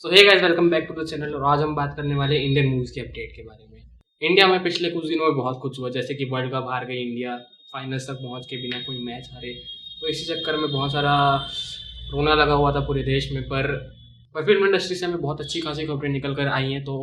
So hey guys, welcome back to the channel. और आज हम बात करने वाले इंडियन मूवीज के अपडेट के बारे में। इंडिया में पिछले कुछ दिनों में बहुत कुछ हुआ, जैसे कि वर्ल्ड कप हार गई इंडिया, फाइनल्स तक पहुंच के बिना कोई मैच हारे। तो इसी चक्कर में बहुत सारा रोना लगा हुआ था पूरे देश में। पर फिल्म इंडस्ट्री से हमें बहुत अच्छी खासी खबरें निकल कर आई हैं, तो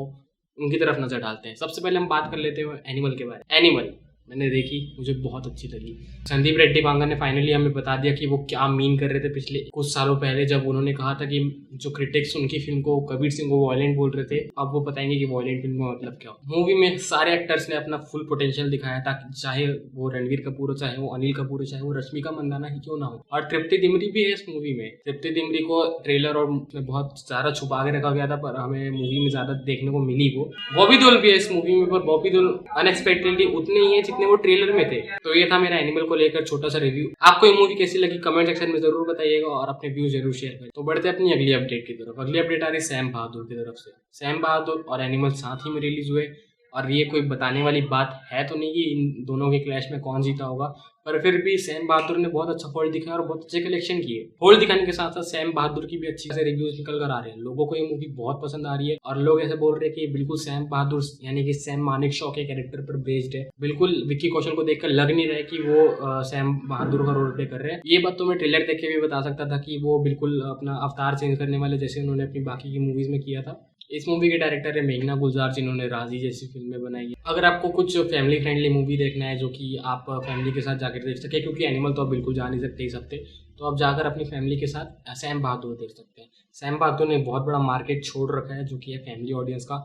उनकी तरफ नजर डालते हैं। सबसे पहले हम बात कर लेते हैं एनिमल के बारे में। एनिमल मैंने देखी, मुझे बहुत अच्छी लगी। संदीप रेड्डी वांगा ने फाइनली हमें बता दिया कि वो क्या मीन कर रहे थे पिछले कुछ सालों पहले, जब उन्होंने कहा था कि जो क्रिटिक्स उनकी फिल्म को, कबीर सिंह को वायलेंट बोल रहे थे। अब वो बताएंगे कि वायलेंट फिल्म का मतलब क्या हो। मूवी में सारे एक्टर्स ने अपना फुल पोटेंशियल दिखाया था, चाहे वो रणवीर कपूर हो, चाहे वो अनिल कपूर हो, चाहे वो रश्मिका मंदाना ही क्यों ना हो। और तृप्ति डिमरी भी है इस मूवी में। तृप्ति डिमरी को ट्रेलर और बहुत ज्यादा छुपा के रखा गया था, पर हमें मूवी में ज्यादा देखने को मिली। वो बॉबी देओल भी है इस मूवी में, पर बॉबी देओल अनएक्सपेक्टेडली उतने ही है जितने वो ट्रेलर में थे। तो ये था मेरा एनिमल को लेकर छोटा सा रिव्यू। आपको ये मूवी कैसी लगी कमेंट सेक्शन में जरूर बताइएगा और अपने व्यूज जरूर शेयर करें। तो बढ़ते अपनी अगली अपडेट की तरफ। अगली अपडेट आ रही सैम बहादुर की तरफ से। सैम बहादुर और एनिमल साथ ही में रिलीज हुए, और ये कोई बताने वाली बात है तो नहीं कि इन दोनों के क्लैश में कौन जीता होगा, पर फिर भी सैम बहादुर ने बहुत अच्छा होल्ड दिखाया और बहुत अच्छे कलेक्शन किए। होल्ड दिखाने के साथ साथ सैम बहादुर की भी अच्छी से रिव्यूज निकल कर आ रहे हैं। लोगों को ये मूवी बहुत पसंद आ रही है और लोग ऐसे बोल रहे हैं कि बिल्कुल सैम बहादुर यानी कि सैम मानेकशॉ के कैरेक्टर पर बेस्ड है। बिल्कुल विक्की कौशल को देखकर लग नहीं रहा है कि वो सैम बहादुर का रोल प्ले कर रहे हैं। ये बात तो मैं ट्रेलर देख के भी बता सकता था कि वो बिल्कुल अपना अवतार चेंज करने वाले, जैसे उन्होंने अपनी बाकी की मूवीज में किया था। इस मूवी के डायरेक्टर है मेघना गुलजार, जिन्होंने राजी जैसी फिल्में बनाई है। अगर आपको कुछ फैमिली फ्रेंडली मूवी देखना है जो कि आप फैमिली के साथ जाकर देख सके, क्योंकि एनिमल तो आप बिल्कुल जा नहीं सकते इस हफ्ते, तो आप जाकर अपनी फैमिली के साथ सैम बहादुर देख सकते हैं। सैम बहादुर ने बहुत बड़ा मार्केट छोड़ रखा है जो कि है फैमिली ऑडियंस का,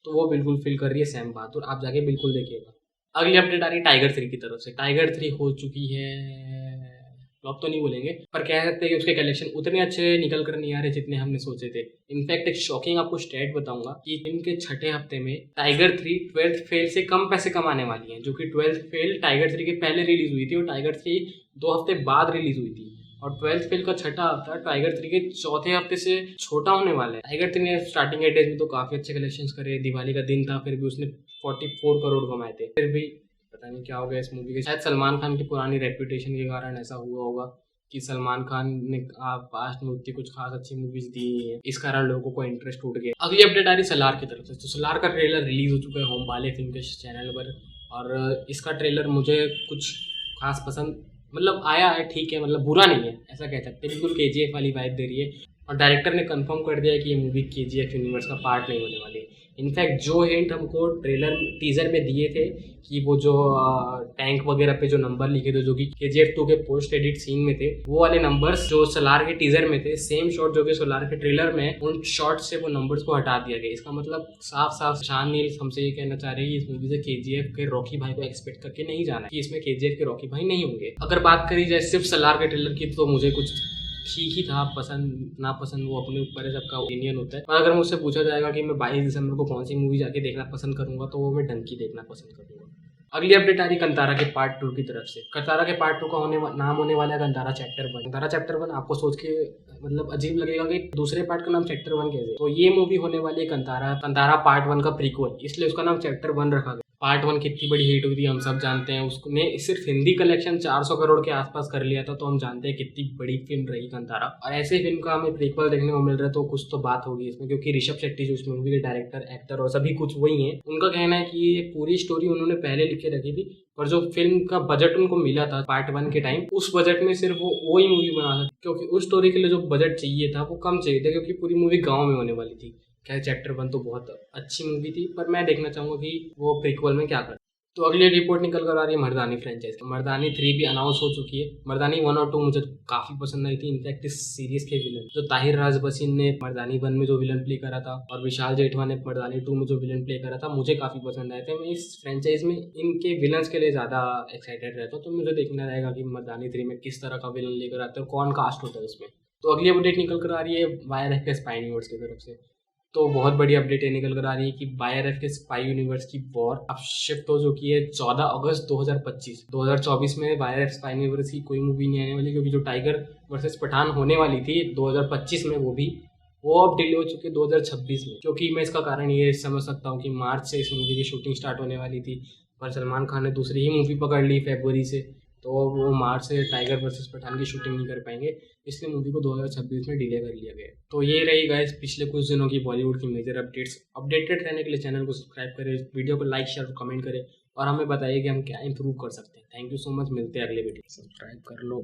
तो वो बिल्कुल फिल कर रही है सैम बहादुर। आप जाके बिल्कुल देखिएगा। अगली अपडेट आ रही है टाइगर 3 की तरफ से। टाइगर 3 हो चुकी है, फ्लॉप तो नहीं बोलेंगे, पर कह सकते हैं कि उसके कलेक्शन उतने अच्छे निकल कर नहीं आ रहे जितने हमने सोचे थे। इनफैक्ट एक शॉकिंग आपको स्टैट बताऊंगा कि इनके छठे हफ्ते में टाइगर 3 12th फेल से कम पैसे कमाने वाली है, जो कि 12th फेल टाइगर 3 के पहले रिलीज हुई थी और टाइगर 3 2 हफ्ते बाद रिलीज हुई थी। और 12th फेल का छठा हफ्ता टाइगर 3 के चौथे हफ्ते से छोटा होने वाला है। टाइगर 3 ने स्टार्टिंग के डेज में तो काफी अच्छे कलेक्शन करे, दिवाली का दिन था, फिर भी उसने 44 करोड़ कमाए थे। फिर भी पता नहीं क्या हो गया इस मूवी के। शायद सलमान खान की पुरानी रेपुटेशन के कारण ऐसा हुआ होगा कि सलमान खान ने पास्ट में उतनी कुछ खास अच्छी मूवीज दी नहीं है, इस कारण लोगों को इंटरेस्ट उठ गया। अगली अपडेट आ रही सलार की तरफ से। तो सलार का ट्रेलर रिलीज हो चुका है होम बाले फिल्म के चैनल पर, और इसका ट्रेलर मुझे कुछ खास पसंद मतलब आया है, ठीक है, मतलब बुरा नहीं है ऐसा कह सकते, बिल्कुल KGF वाली वाइब दे रही है। और डायरेक्टर ने कंफर्म कर दिया है कि ये मूवी KGF यूनिवर्स का पार्ट नहीं होने वाली है। इनफैक्ट जो हिंट हमको ट्रेलर टीजर में दिए थे कि वो जो टैंक वगैरह पे जो नंबर लिखे थे जो कि KGF 2 के पोस्ट एडिट सीन में थे, वो वाले नंबर्स जो सलार के टीजर में थे, सेम शॉट जो कि सलार के ट्रेलर में, उन शॉट से वो नंबर्स को हटा दिया गया। इसका मतलब साफ साफ शान नील हमसे ये कहना चाह रहे हैं कि इस मूवी से KGF के रॉकी भाई को एक्सपेक्ट करके नहीं जाना है, कि इसमें KGF के रॉकी भाई नहीं होंगे। अगर बात करी जाए सिर्फ सलार के ट्रेलर की, तो मुझे कुछ ठीक ही था, पसंद ना पसंद वो अपने ऊपर है, सबका ओपिनियन होता है। और अगर मुझसे पूछा जाएगा कि मैं 22 दिसंबर को कौन सी मूवी जाके देखना पसंद करूंगा, तो वो मैं डंकी देखना पसंद करूंगा। अगली अपडेट आ रही कंतारा के पार्ट 2 की तरफ से। कंतारा के पार्ट 2 का नाम होने वाला है कंतारा चैप्टर 1। कंतारा चैप्टर 1 आपको सोच के मतलब अजीब लगेगा कि दूसरे पार्ट का नाम चैप्टर 1 कैसे। तो ये मूवी होने वाली है कंतारा पार्ट 1 का प्रीक्वल, इसलिए उसका नाम चैप्टर 1 रखा गया। पार्ट 1 कितनी बड़ी हिट हुई थी हम सब जानते हैं, उसने सिर्फ हिंदी कलेक्शन 400 करोड़ के आसपास कर लिया था, तो हम जानते हैं कितनी बड़ी फिल्म रही कंतारा। और ऐसे फिल्म का हमें प्रीक्वल देखने को मिल रहा है, तो कुछ तो बात होगी इसमें, क्योंकि ऋषभ शेट्टी जो इस मूवी के डायरेक्टर, एक्टर और सभी कुछ वही हैं। उनका कहना है कि ये पूरी स्टोरी उन्होंने पहले लिख के रखी थी, पर जो फिल्म का बजट उनको मिला था पार्ट 1 के टाइम, उस बजट में सिर्फ वो ही मूवी बना सकते, क्योंकि उस स्टोरी के लिए जो बजट चाहिए था वो कम चाहिए था, क्योंकि पूरी मूवी गाँव में होने वाली थी। खैर चैप्टर 1 तो बहुत अच्छी मूवी थी, पर मैं देखना चाहूँगा कि वो प्रीक्वल में क्या कर। तो अगली रिपोर्ट निकल कर आ रही है मर्दानी फ्रेंचाइज। मर्दानी 3 भी अनाउंस हो चुकी है। मर्दानी 1 और 2 मुझे काफी पसंद आई थी। इनफैक्ट इस सीरीज के विलन जो ताहिर राज बसीन ने मर्दानी 1 में जो विलन प्ले करा था, और विशाल जेठवा ने मर्दानी 2 में जो विलन प्ले करा था, मुझे काफी पसंद आए थे। मैं इस फ्रेंचाइज में इनके विलन्स के लिए ज्यादा एक्साइटेड रहता हूँ, तो मुझे देखना रहेगा कि मर्दानी 3 में किस तरह का विलन लेकर आते हैं, कौन कास्ट होता है उसमें। तो अगली अपडेट निकल कर आ रही है YRF के स्पाई यूनिवर्स की तरफ से। तो बहुत बड़ी अपडेट ये निकल कर आ रही है कि YRF के स्पाई यूनिवर्स की वॉर अब शिफ्ट हो चुकी है 14 अगस्त 2025। 2024 में YRF स्पाई यूनिवर्स की कोई मूवी नहीं आने वाली, क्योंकि जो टाइगर वर्सेस पठान होने वाली थी 2025 में, वो अब डिले हो चुकी है 2026 में। क्योंकि मैं इसका कारण ये समझ सकता हूँ कि मार्च से इस मूवी की शूटिंग स्टार्ट होने वाली थी, पर सलमान खान ने दूसरी ही मूवी पकड़ ली फरवरी से, तो वो मार्च से टाइगर वर्सेस पठान की शूटिंग नहीं कर पाएंगे, इसलिए मूवी को 2026 में डिले कर लिया गया। तो ये रही गाइस पिछले कुछ दिनों की बॉलीवुड की मेजर अपडेट्स। अपडेटेड रहने के लिए चैनल को सब्सक्राइब करें, वीडियो को लाइक शेयर और कमेंट करें और हमें बताइए कि हम क्या इंप्रूव कर सकते हैं। थैंक यू सो मच, मिलते हैं अगले वीडियो। सब्सक्राइब कर लो।